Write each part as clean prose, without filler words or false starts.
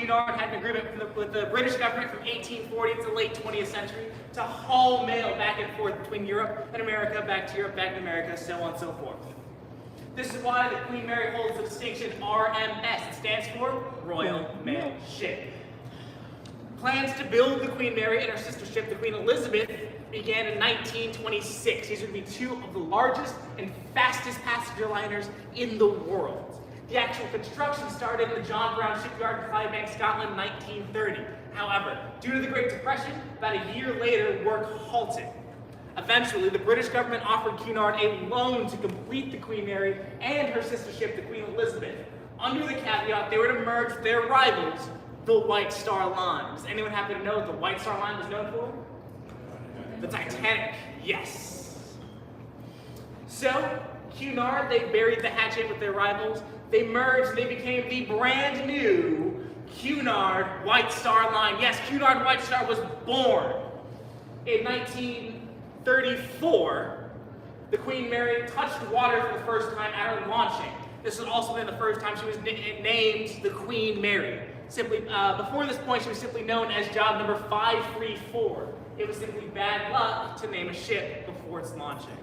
Cunard had an agreement with the British government from 1840 to the late 20th century to haul mail back and forth between Europe and America, back to Europe, back to America, so on and so forth. This is why the Queen Mary holds the distinction RMS. It stands for Royal Mail Ship. Plans to build the Queen Mary and her sister ship, the Queen Elizabeth, began in 1926. These would be two of the largest and fastest passenger liners in the world. The actual construction started in the John Brown Shipyard in Clydebank, Scotland in 1930. However, due to the Great Depression, about a year later, work halted. Eventually, the British government offered Cunard a loan to complete the Queen Mary and her sister ship, the Queen Elizabeth, under the caveat they were to merge with their rivals, the White Star Line. Does anyone happen to know what the White Star Line was known for? The Titanic, yes. So, Cunard, they buried the hatchet with their rivals. They merged, they became the brand new Cunard White Star Line. Yes, Cunard White Star was born in 1934. The Queen Mary touched water for the first time at her launching. This was also the first time she was named the Queen Mary. Simply, before this point, she was simply known as job number 534. It was simply bad luck to name a ship before its launching.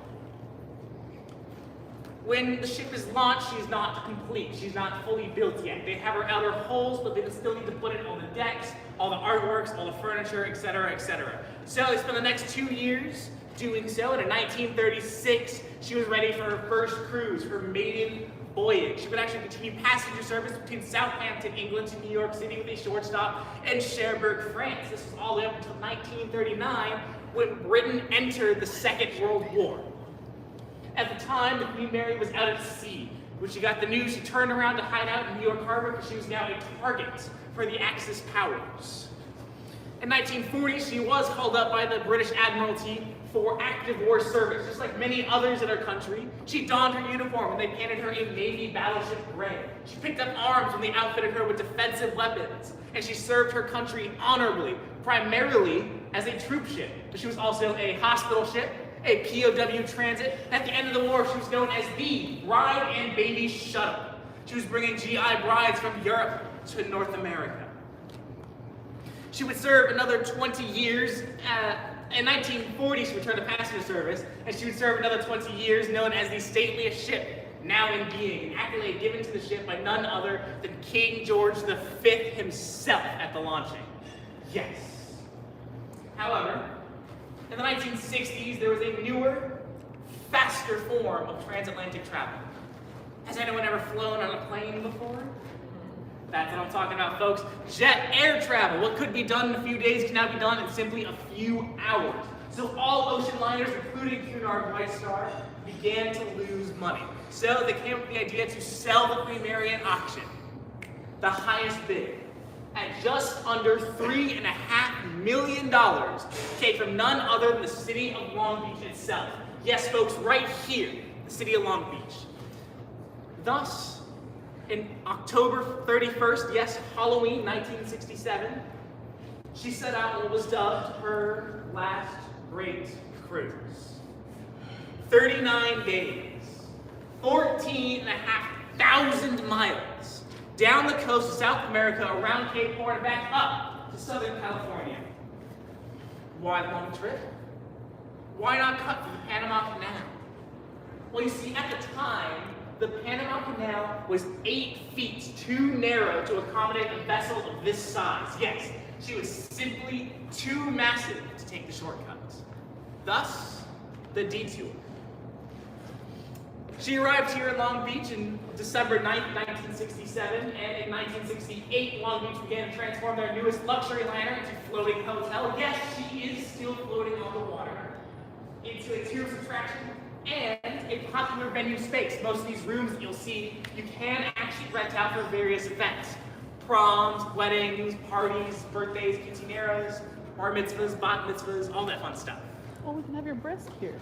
When the ship is launched, she's not complete. She's not fully built yet. They have her outer hulls, but they still need to put in all the decks, all the artworks, all the furniture, etc., etc. So they spent the next 2 years doing so, and in 1936, she was ready for her first cruise, her maiden voyage. She would actually continue passenger service between Southampton, England to New York City with a short stop in Cherbourg, France. This was all the way up until 1939, when Britain entered the Second World War. At the time, the Queen Mary was out at sea. When she got the news, she turned around to hide out in New York Harbor because she was now a target for the Axis powers. In 1940, she was called up by the British Admiralty for active war service. Just like many others in her country, she donned her uniform and they painted her a Navy battleship gray. She picked up arms when they outfitted her with defensive weapons, and she served her country honorably, primarily as a troop ship. But she was also a hospital ship, a POW transit. At the end of the war, she was known as the Bride and Baby Shuttle. She was bringing GI brides from Europe to North America. She would serve another 20 years. In 1940, she returned to passenger service, and she would serve another 20 years, known as the stateliest ship now in being, an accolade given to the ship by none other than King George V himself at the launching. Yes. However, in the 1960s, there was a newer, faster form of transatlantic travel. Has anyone ever flown on a plane before? That's what I'm talking about, folks. Jet air travel. What could be done in a few days can now be done in simply a few hours. So all ocean liners, including Cunard White Star, began to lose money. So they came up with the idea to sell the Queen Mary at auction. The highest bid, at just under $3.5 million, came from none other than the city of Long Beach itself. Yes, folks, right here, the city of Long Beach. Thus, in October 31st, yes, Halloween 1967, she set out on what was dubbed her last great cruise. 39 days, 14,500 miles, down the coast of South America, around Cape Horn, and back up to Southern California. Why the long trip? Why not cut through the Panama Canal? Well, you see, at the time, the Panama Canal was 8 feet too narrow to accommodate a vessel of this size. Yes, she was simply too massive to take the shortcuts. Thus, the detour. She arrived here in Long Beach in December 9th, 1967, and in 1968, Long Beach began to transform their newest luxury liner into a floating hotel. Yes, she is still floating on the water, into a tourist attraction and a popular venue space. Most of these rooms that you'll see, you can actually rent out for various events. Proms, weddings, parties, birthdays, quinceañeras, bar mitzvahs, bat mitzvahs, all that fun stuff. Well, we can have your breast here.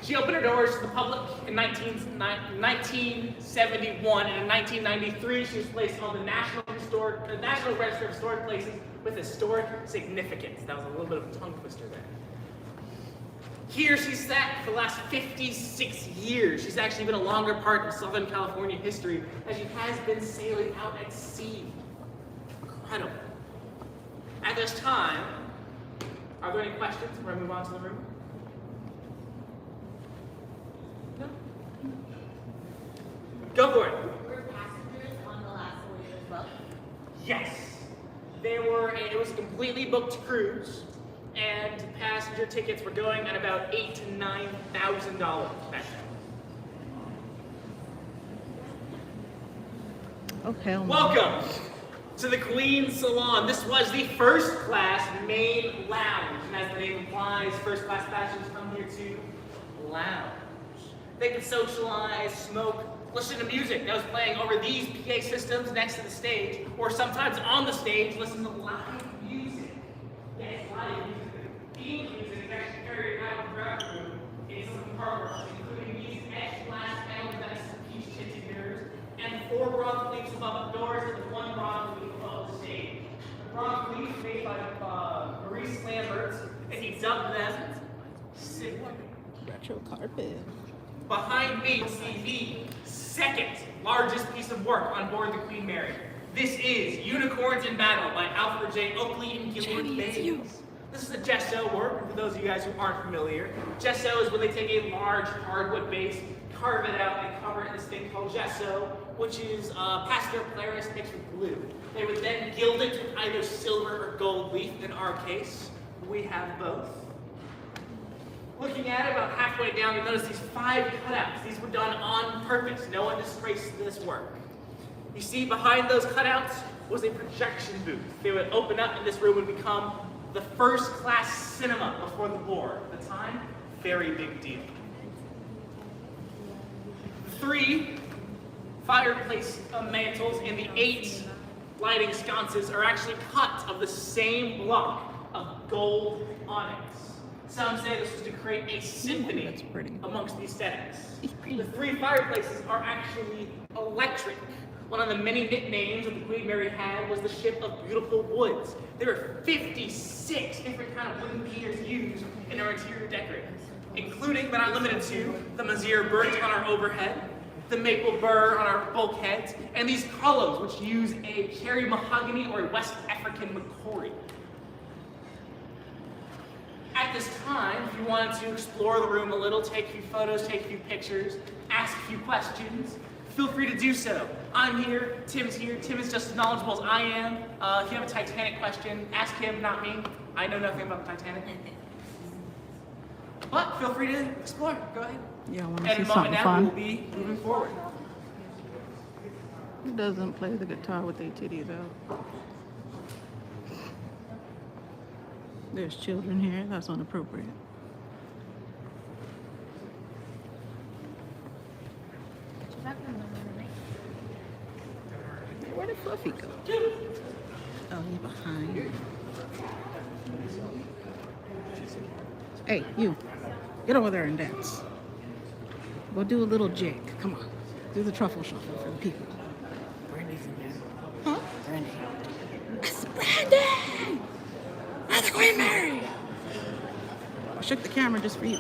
She opened her doors to the public in 1971, and in 1993, she was placed on the National Register of Historic Places with historic significance. That was a little bit of a tongue twister there. Here she sat for the last 56 years. She's actually been a longer part of Southern California history as she has been sailing out at sea. At this time, are there any questions before I move on to the room? No? Go for it. Were passengers on the last voyage as well? Yes. It was a completely booked cruise, and passenger tickets were going at about $8,000 to $9,000 back then. Okay. Welcome to the Queen's Salon. This was the first class main lounge, and as the name implies, first class passengers come here to lounge. They can socialize, smoke, listen to music that was playing over these PA systems next to the stage, or sometimes on the stage, listen to live music. Yes, live music. Theme music is actually carried out throughout the room in some compartments, including these etched glass panels next to peach tinted mirrors, and 4 bronze leaves above the doors and 1 bronze leaf above the stage. The bronze leaf made by Maurice Lambert, and he dubbed them Sig. Retro carpet. Behind me, you'll see the second largest piece of work on board the Queen Mary. This is Unicorns in Battle by Alfred J. Oakley and Gilbert Baines. This is a gesso work, for those of you guys who aren't familiar. Gesso is when they take a large hardwood base, carve it out, and cover it in this thing called gesso, which is Pasteur Claris mixed with glue. They would then gild it with either silver or gold leaf. In our case, we have both. Looking at it about halfway down, you'll notice these 5 cutouts. These were done on purpose. No one disgraced this work. You see, behind those cutouts was a projection booth. They would open up, and this room would become the first class cinema before the war. At the time, very big deal. 3 fireplace mantles and the 8 lighting sconces are actually cut of the same block of gold onyx. Some say this was to create a symphony amongst these settings. The 3 fireplaces are actually electric. One of the many nicknames that the Queen Mary had was the Ship of Beautiful Woods. There were 56 different kind of wooden piers used in our interior decorating, including, but not limited to, the Mazier birch on our overhead, the maple burr on our bulkheads, and these columns which use a cherry mahogany or a West African macquarie. At this time, if you wanted to explore the room a little, take a few photos, take a few pictures, ask a few questions, feel free to do so. I'm here, Tim's here. Tim is just as knowledgeable as I am. If you have a Titanic question, ask him, not me. I know nothing about the Titanic. But feel free to explore. Go ahead. Yeah, I want to And see a moment something now, fun. we'll be moving forward. Who doesn't play the guitar with their titties out? There's children here. That's inappropriate. Where did Fluffy go? Oh, he's behind. Hey, you. Get over there and dance. Go do a little jig. Come on. Do the truffle shuffle for the people. Brandy's in there. Huh? Brandy. It's Brandy! That's the Queen Mary! I shook the camera just for you.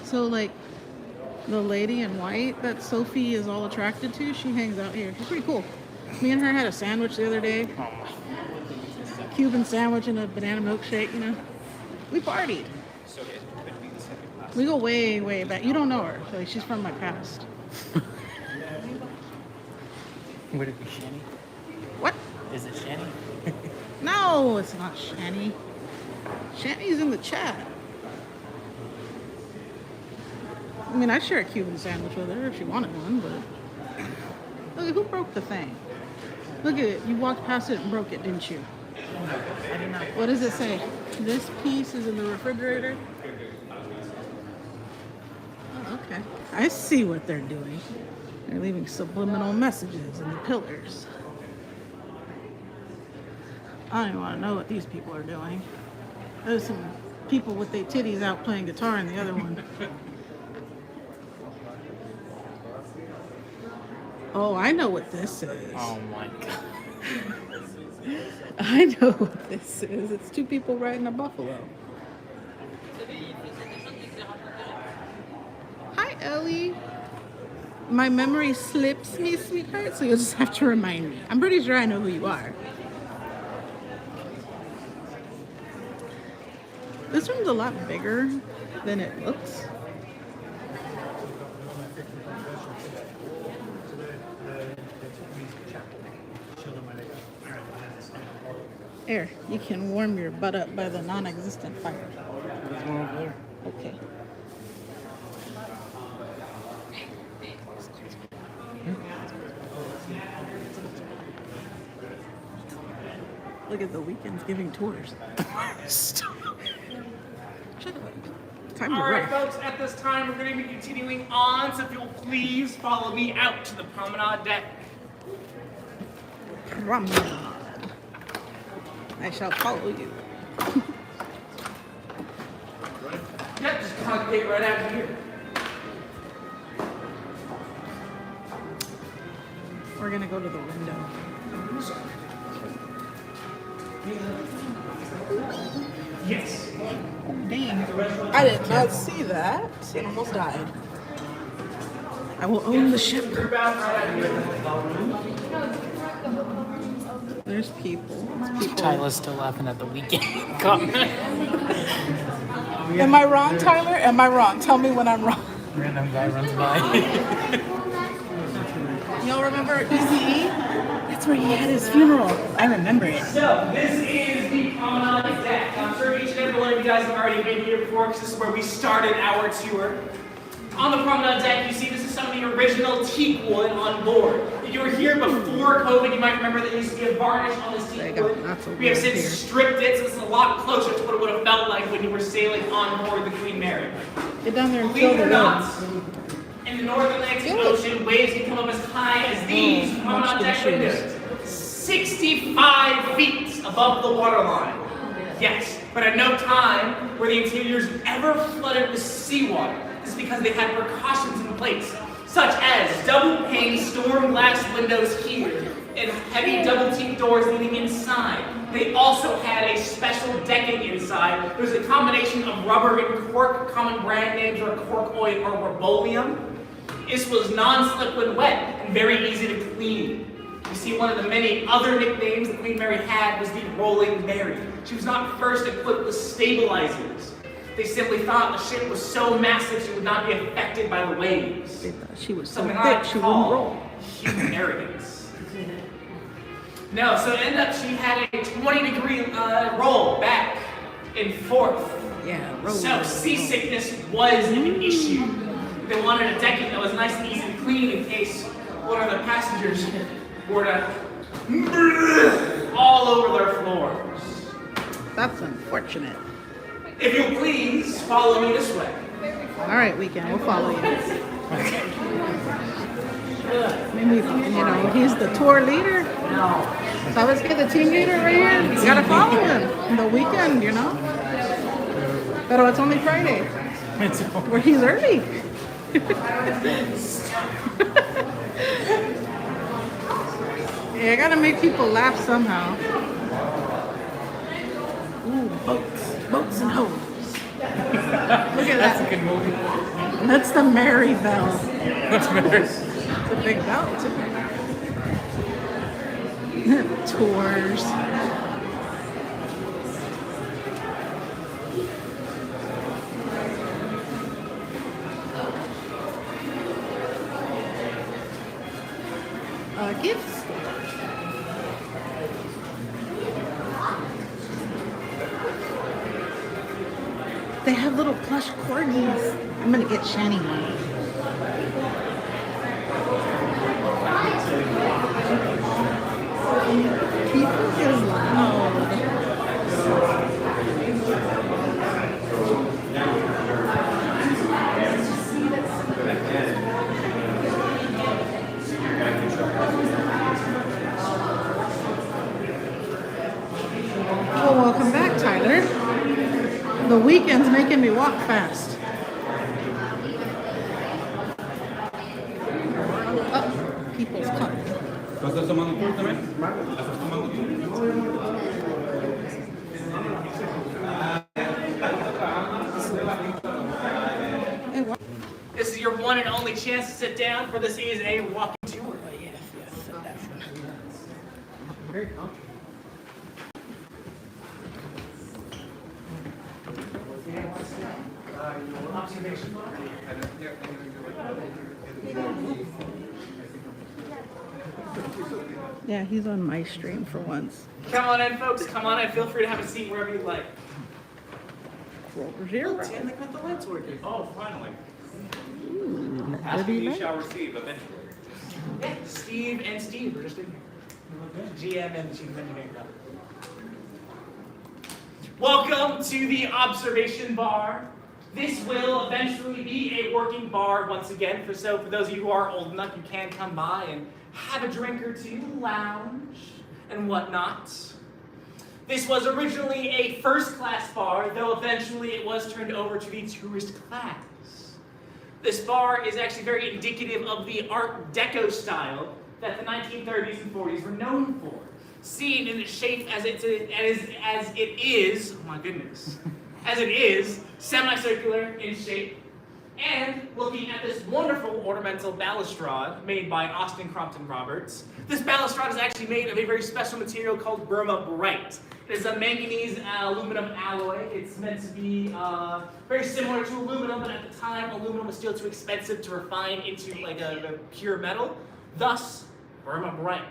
So, like, the lady in white that Sophie is all attracted to, she hangs out here. She's pretty cool. Me and her had a sandwich the other day. Cuban sandwich and a banana milkshake, you know. We partied. So it could be the second class. We go way, way back. You don't know her. Like, she's from my past. Would it be Shanny? What? Is it Shanny? No, it's not Shani. Shani's in the chat. I mean, I'd share a Cuban sandwich with her if she wanted one, but... Look, who broke the thing? Look at it. You walked past it and broke it, didn't you? I did not. What does it say? This piece is in the refrigerator? Oh, okay. I see what they're doing. They're leaving subliminal messages in the pillars. I don't even want to know what these people are doing. There's some people with their titties out playing guitar in the other one. Oh, I know what this is. Oh my god. I know what this is. It's 2 people riding a buffalo. Hi, Ellie. My memory slips me, sweetheart, so you'll just have to remind me. I'm pretty sure I know who you are. This one's a lot bigger than it looks. Here, you can warm your butt up by the non-existent fire. There's one over there. Okay. Look at the weekends giving tours. Stop. Shut up. Time to All right, run. folks, at this time, we're going to be continuing on, so if you'll please follow me out to the promenade deck. Promenade. I shall follow you. Yeah, just congregate right out here. We're gonna go to the window. Yes. Dang. I did not see that. It almost died. I will own the ship. Group out right out here. There's people. Tyler's still laughing at the weekend comment. Am I wrong, Tyler? Am I wrong? Tell me when I'm wrong. Random guy runs by. Y'all remember ECE? That's where he had his funeral. I remember it. So, this is the promenade deck. I'm sure each and every one of you guys have already been here before, because this is where we started our tour. On the promenade deck, you see this is some of the original teak wood on board. If you were here before COVID, you might remember that there used to be a varnish on this teak wood. We have since stripped it, so this is a lot closer to what it would have felt like when you were sailing on board the Queen Mary. Get down there and Believe kill it the or not, wood. in the North Atlantic Ocean, waves can come up as high as these promenade deck windows. 65 feet above the waterline. Yes, but at no time were the interiors ever flooded with seawater. This is because they had precautions in place, such as double-pane storm glass windows here and heavy double-teak doors leading inside. They also had a special decking inside. There's a combination of rubber and cork, common brand names are cork oil or Ribolium. This was non-slip when wet and very easy to clean. You see, one of the many other nicknames the Queen Mary had was the Rolling Mary. She was not first equipped with stabilizers. They simply thought the ship was so massive she would not be affected by the waves. They thought she was so Something thick I she wouldn't call roll. human arrogance. No, so it ended up she had a 20-degree roll back and forth. Yeah, roll. So seasickness was an issue. They wanted a decking that was nice and easy to clean in case one of the passengers were to all over their floors. That's unfortunate. If you'll please follow me this way. All right, weekend, we'll follow you. Maybe, he's the tour leader. So let's get the team leader right here. You gotta follow him. The weekend, But it's only Friday, where he's early. Yeah, I gotta make people laugh somehow. Ooh, boats and hoes. Look at That's a that. good movie. That's the Mary Bell. What's better? It's a big bell too. Tours. Gifts. They have little plush corgis. I'm gonna get Shani one. People is loud. Well, welcome back, Tyler. The weekend's making me walk fast. Oh, people's coming. ¿Estás tomando tú también? ¿Estás tomando tú? Hey, what? This is your one and only chance to sit down, for this is a walking tour. Yes, sit down. Very comfortable. observation bar. Yeah, he's on my stream for once. Come on in, folks. Come on in. Feel free to have a seat wherever you'd like. Over here. Oh, Tim, they got the lights working. Oh, finally. Ooh, Ask me, LED you light. shall receive eventually. Yeah, Steve and Steve are just in here. GM and Chief Engineer. Welcome to the observation bar. This will eventually be a working bar once again. For those of you who are old enough, you can come by and have a drink or two, lounge, and whatnot. This was originally a first-class bar, though eventually it was turned over to the tourist class. This bar is actually very indicative of the Art Deco style that the 1930s and 40s were known for. Seen in its shape as it is, oh my goodness, as it is, semicircular in shape, and looking at this wonderful ornamental balustrade made by Austin Crompton Roberts. This balustrade is actually made of a very special material called Burma Bright. It is a manganese aluminum alloy. It's meant to be very similar to aluminum, but at the time, aluminum was still too expensive to refine into like a pure metal. Thus, Burma Bright.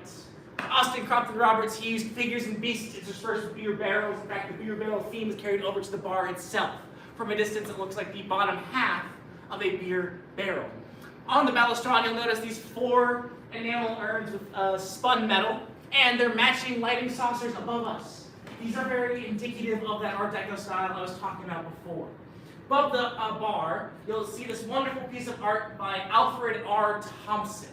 Austin Crompton Roberts, he used figures and beasts interspersed with beer barrels. In fact, the beer barrel theme is carried over to the bar itself. From a distance, it looks like the bottom half of a beer barrel. On the balustrade, you'll notice these 4 enamel urns with spun metal, and they're matching lighting saucers above us. These are very indicative of that Art Deco style I was talking about before. Above the bar, you'll see this wonderful piece of art by Alfred R. Thompson.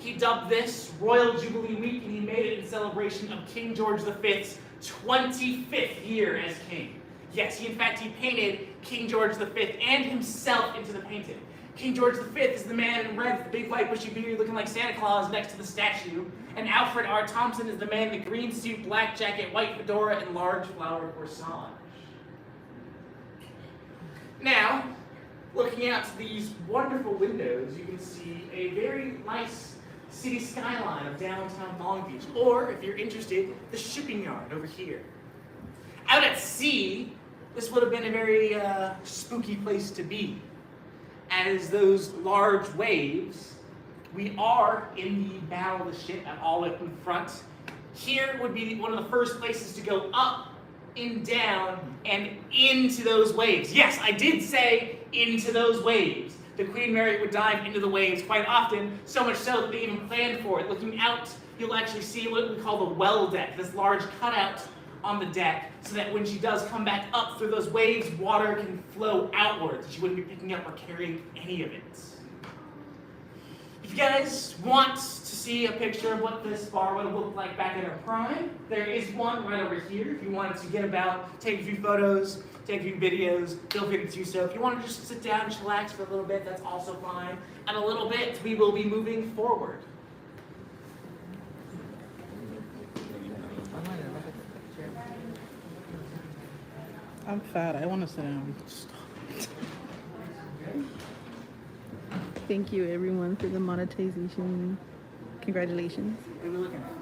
He dubbed this Royal Jubilee Week, and he made it in celebration of King George V's 25th year as king. Yes, he painted King George V and himself into the painting. King George V is the man in red with the big white bushy beard looking like Santa Claus next to the statue, and Alfred R. Thompson is the man in the green suit, black jacket, white fedora, and large flowered corsage. Now, looking out to these wonderful windows, you can see a very nice city skyline of downtown Long Beach, or, if you're interested, the shipping yard over here. Out at sea, this would have been a very spooky place to be. As those large waves, we are in the bow of the ship at all up in front. Here would be one of the first places to go up and down and into those waves. Yes, I did say into those waves. The Queen Mary would dive into the waves quite often, so much so that they even planned for it. Looking out, you'll actually see what we call the well deck, this large cutout on the deck, so that when she does come back up through those waves, water can flow outwards. She wouldn't be picking up or carrying any of it. If you guys want to see a picture of what this bar would have looked like back in her prime, there is one right over here. If you wanted to get about, take a few photos, take a few videos, feel free to do so. If you want to just sit down and chillax for a little bit, that's also fine. In a little bit, we will be moving forward. I'm fat. I want to sit down. Thank you, everyone, for the monetization. Congratulations. What are we looking at?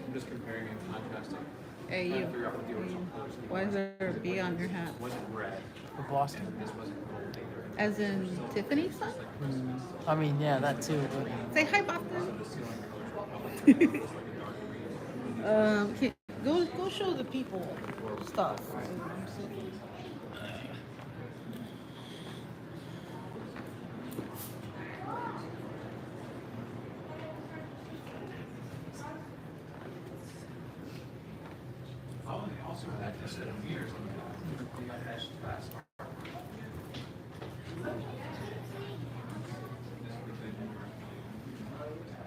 I'm just comparing and contrasting. Hey, Trying you. to figure out what the original colors were. Why is there a B on your hat? It wasn't red. The Boston. And this wasn't gold either. As in Tiffany's son? I mean, yeah, that too. Say hi, Boston. Go show the people stuff. Oh, they also had this set of mirrors on the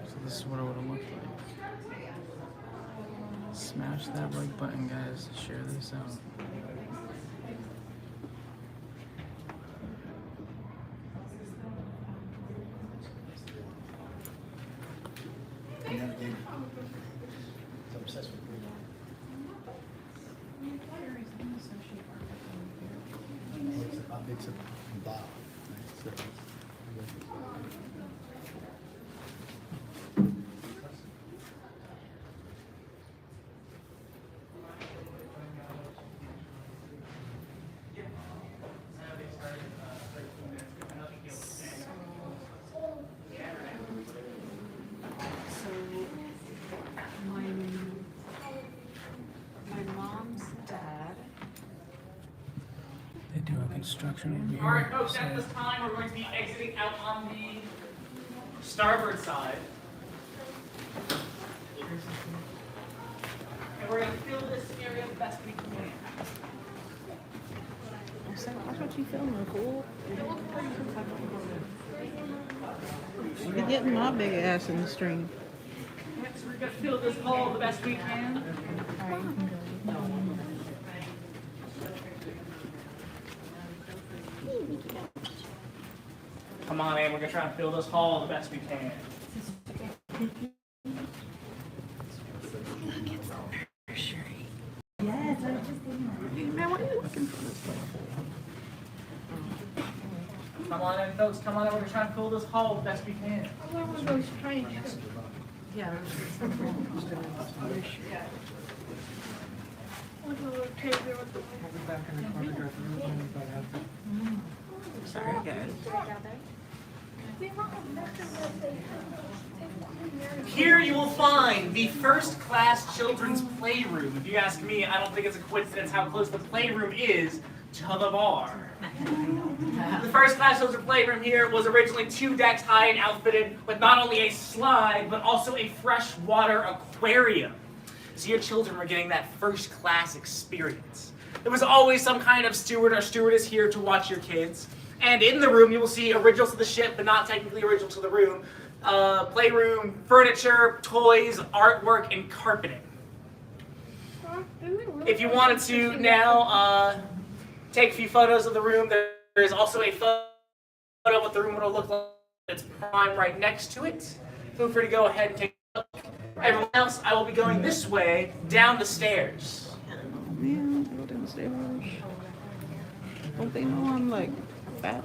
So this is what it would have looked like. Smash that like button, guys. Share this out. It's a bar. construction over here. Alright folks, so- at this time we're going to be exiting out on the starboard side. And we're going to fill this area the best we can. That's what you filming, fool. Be getting my big ass in the stream. Alright, so we're going to fill this hall the best we can. Come on in, we're going to try and fill this hall the best we can. Man, what are you looking for this stuff? Come on in, folks, come on in, we're going to try and fill this hall the best we can. Sorry, guys. Here you will find the first class children's playroom. If you ask me, I don't think it's a coincidence how close the playroom is to the bar. The first class children's playroom here was originally 2 decks high and outfitted with not only a slide, but also a freshwater aquarium. So your children were getting that first class experience. There was always some kind of steward or stewardess here to watch your kids. And in the room, you will see original to the ship, but not technically original to the room. Playroom, furniture, toys, artwork, and carpeting. If you wanted to now take a few photos of the room, there is also a photo of what the room will look like. It's prime right next to it. Feel free to go ahead and take a look. Everyone else, I will be going this way, down the stairs. Oh man, go down the stairs. Don't they know I'm like fat?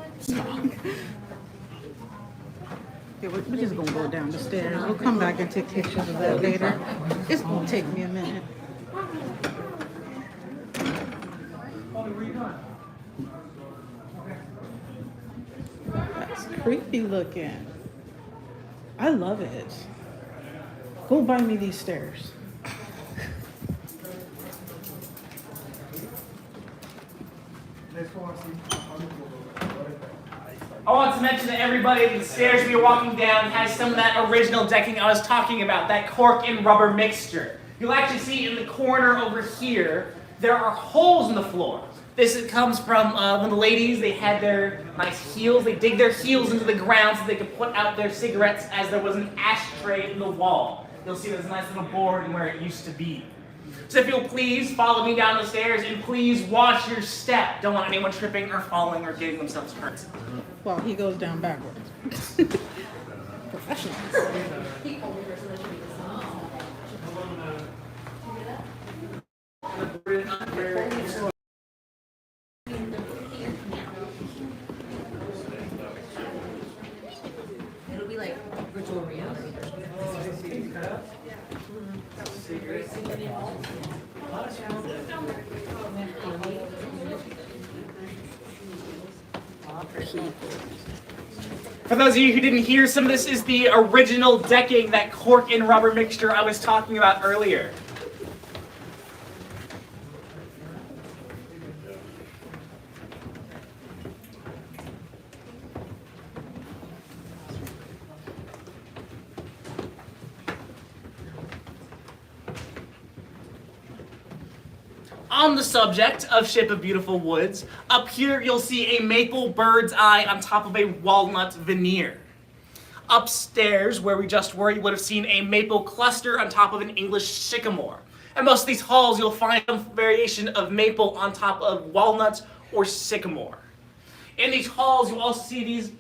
Yeah, we're just gonna go down the stairs. We'll come back and take pictures of that later. It's gonna take me a minute. That's creepy looking. I love it. Go buy me these stairs. I want to mention to everybody that the stairs we are walking down has some of that original decking I was talking about, that cork and rubber mixture. You'll actually see in the corner over here, there are holes in the floor. This comes from when the ladies, they had their nice heels, they dig their heels into the ground so they could put out their cigarettes as there was an ashtray in the wall. You'll see there's a nice little board where it used to be. So if you'll please follow me down the stairs and please watch your step. Don't want anyone tripping or falling or getting themselves hurt. Well, he goes down backwards. Professional. It'll be like virtual reality. For those of you who didn't hear, some of this is the original decking, that cork and rubber mixture I was talking about earlier. On the subject of Ship of Beautiful Woods, up here you'll see a maple bird's eye on top of a walnut veneer. Upstairs, where we just were, you would have seen a maple cluster on top of an English sycamore. And most of these halls you'll find some variation of maple on top of walnut or sycamore. In these halls you'll also see these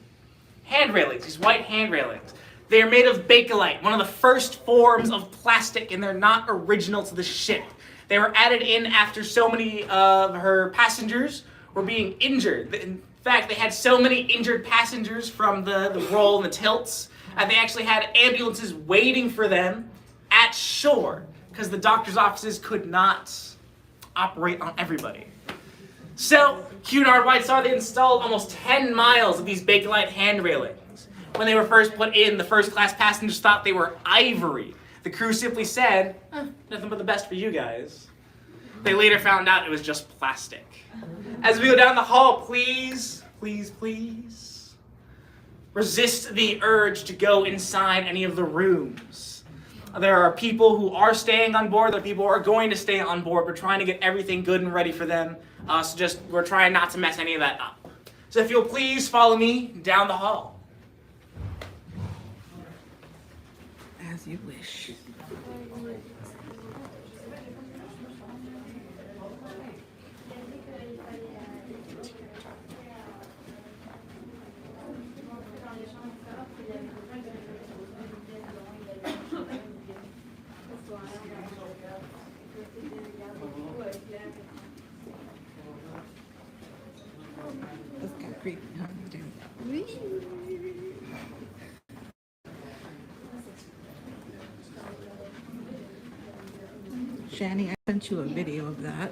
hand railings, these white hand railings. They are made of bakelite, one of the first forms of plastic, and they're not original to the ship. They were added in after so many of her passengers were being injured. In fact, they had so many injured passengers from the roll and the tilts, and they actually had ambulances waiting for them at shore because the doctor's offices could not operate on everybody. So, Cunard White Star, they installed almost 10 miles of these bakelite hand railings. When they were first put in, the first class passengers thought they were ivory. The crew simply said, nothing but the best for you guys. They later found out it was just plastic. As we go down the hall, please, please, please, resist the urge to go inside any of the rooms. There are people who are staying on board, there are people who are going to stay on board. We're trying to get everything good and ready for them. We're trying not to mess any of that up. So if you'll please follow me down the hall. As you wish. That's kind of creepy, huh? Shani, I sent you a video of that.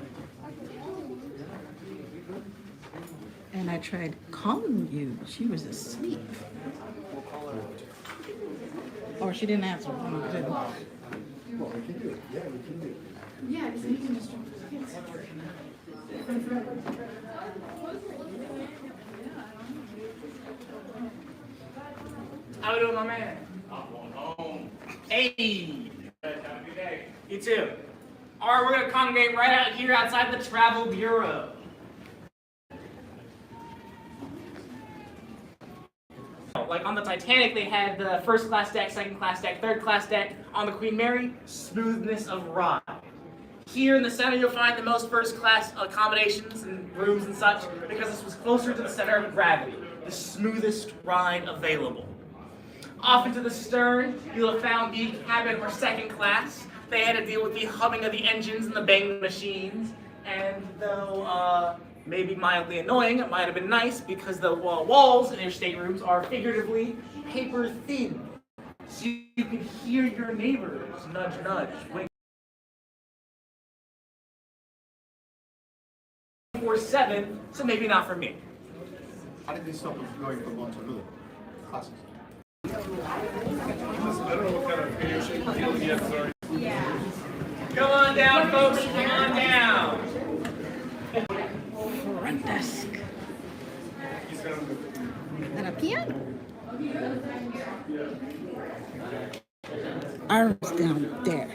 And I tried calling you. She was asleep. Or she didn't answer. No, I didn't. Yeah, because you can just drop the kids. How we doing, my man? I'm going home. Hey! Have a good day. You too. Alright, we're gonna congregate right out here outside the Travel Bureau. Like on the Titanic, they had the first class deck, second class deck, third class deck. On the Queen Mary, smoothness of ride. Here in the center, you'll find the most first class accommodations and rooms and such, because this was closer to the center of gravity, the smoothest ride available. Off into the stern, you'll have found the cabin or second class. They had to deal with the humming of the engines and the banging machines, and though maybe mildly annoying, it might have been nice because the walls in your staterooms are figuratively paper thin, so you can hear your neighbors nudge, nudge, wink. 24/7, so maybe not for me. How did they stop us going from one to another? Classes. Come on down, folks, come on down. Front desk. And a piano. Ours down there.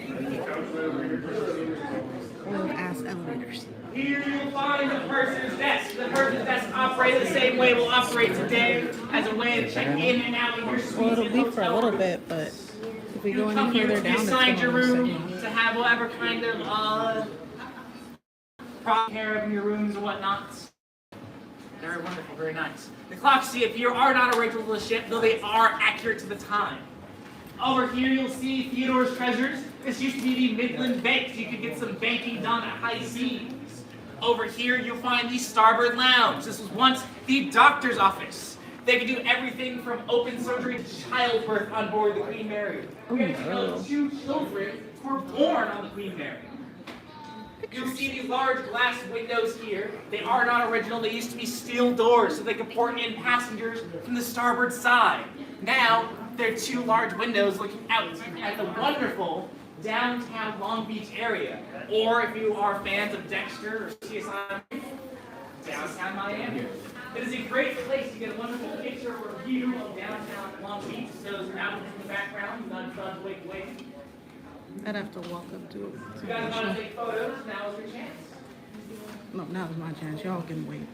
Old ass elevators. Here you'll find the person's desk. The person's desk operates the same way we'll operate today, as a way to check in and out of your suite. Well, it'll be for a little bit, but if we go You come any here further to be down, it's assigned your going room to have whatever kind of care of your rooms and whatnot. Very wonderful, very nice. The clocks see up here are not original to the ship, though they are accurate to the time. Over here you'll see Theodore's treasures. This used to be the Midland Bank, so you could get some banking done at high seas. Over here you'll find the Starboard Lounge. This was once the doctor's office. They could do everything from open surgery to childbirth on board the Queen Mary. We had to know 2 children were born on the Queen Mary. You'll see these large glass windows here. They are not original. They used to be steel doors so they could port in passengers from the starboard side. Now, they're 2 large windows looking out at the wonderful downtown Long Beach area. Or if you are fans of Dexter or CSI, downtown Miami. It is a great place to get a wonderful picture or view of downtown Long Beach. So as you're out in the background, nudge, nudge, wake, wake. I'd have to walk up to it. You guys want to take photos? Now is your chance. No, now's my chance. Y'all can wait.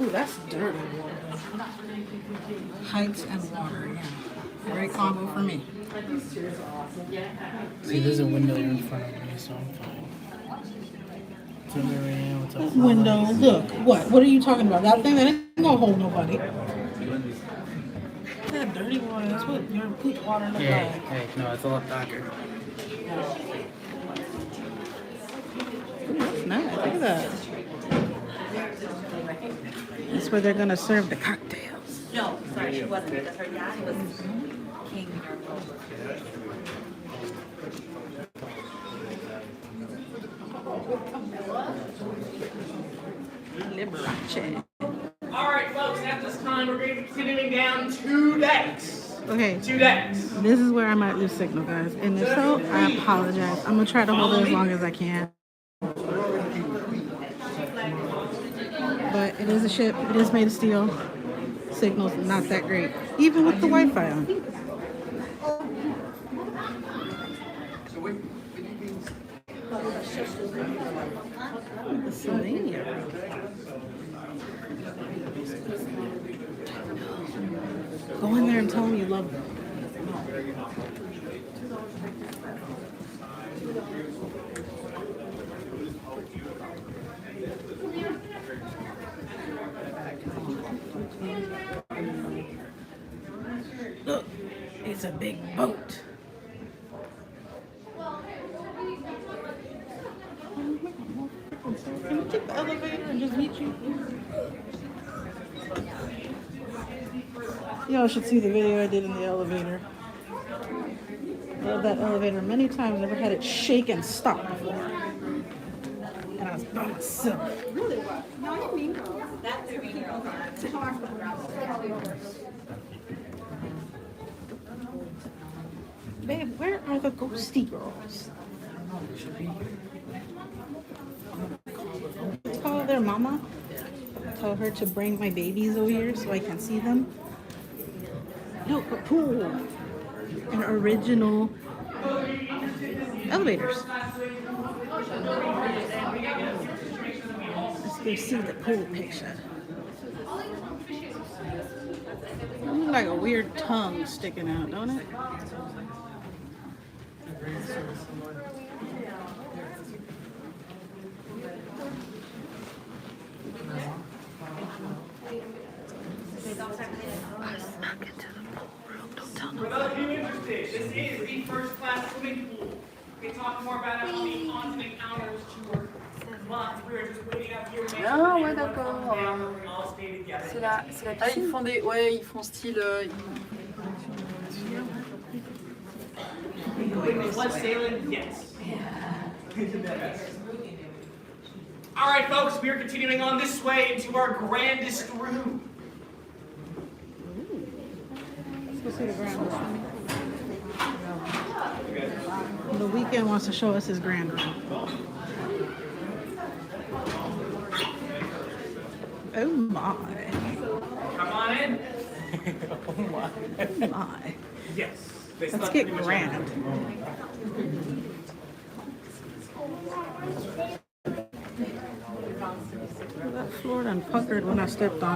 Ooh, that's dirty water. Heights and water, yeah. Very combo for me. See, there's a window in front of me, so I'm fine. What's up, Marianne? What's up? Window, look. What are you talking about? That thing that ain't gonna hold nobody. That dirty water, that's what your poop water looks Hey, like. hey, no, it's a lot darker. Ooh, that's nice. Look at that. That's where they're gonna serve the cocktails. No, sorry, she wasn't, because her dad was king. Liberace. All right, folks, at this time, we're going to be continuing down 2 decks. Okay. 2 decks. This is where I might lose signal, guys. And if so, I apologize. I'm gonna try to hold it as long as I can. But it is a ship. It is made of steel. Signal's not that great, even with the Wi-Fi on. Pennsylvania. Go in there and tell them you love them. Look, it's a big boat. Can we take the elevator and just meet you? Y'all should see the video I did in the elevator. Love that elevator many times. Never had it shake and stop before. And I was by myself. That's their mean girl. Babe, where are the ghosty girls? Call their mama. Tell her to bring my babies over here so I can see them. Look, a pool. And original elevators. Let's go see the pool picture. It looks like a weird tongue sticking out, don't it? For those of you interested, this is the first class swimming pool. We can talk more about it on the Continent Hours tour. But we're just waiting up here. Ah ouais, d'accord. All stay together. C'est la Ah, piscine. ils font des. Ouais, ils font style. Blood sailing? Yes. All right, folks, we are continuing on this way into our grandest room. Let's go see the grand room. The Weeknd wants to show us his grand room. Oh my. Come on in. Oh my. Yes. Let's get grand. That floor done puckered when I stepped on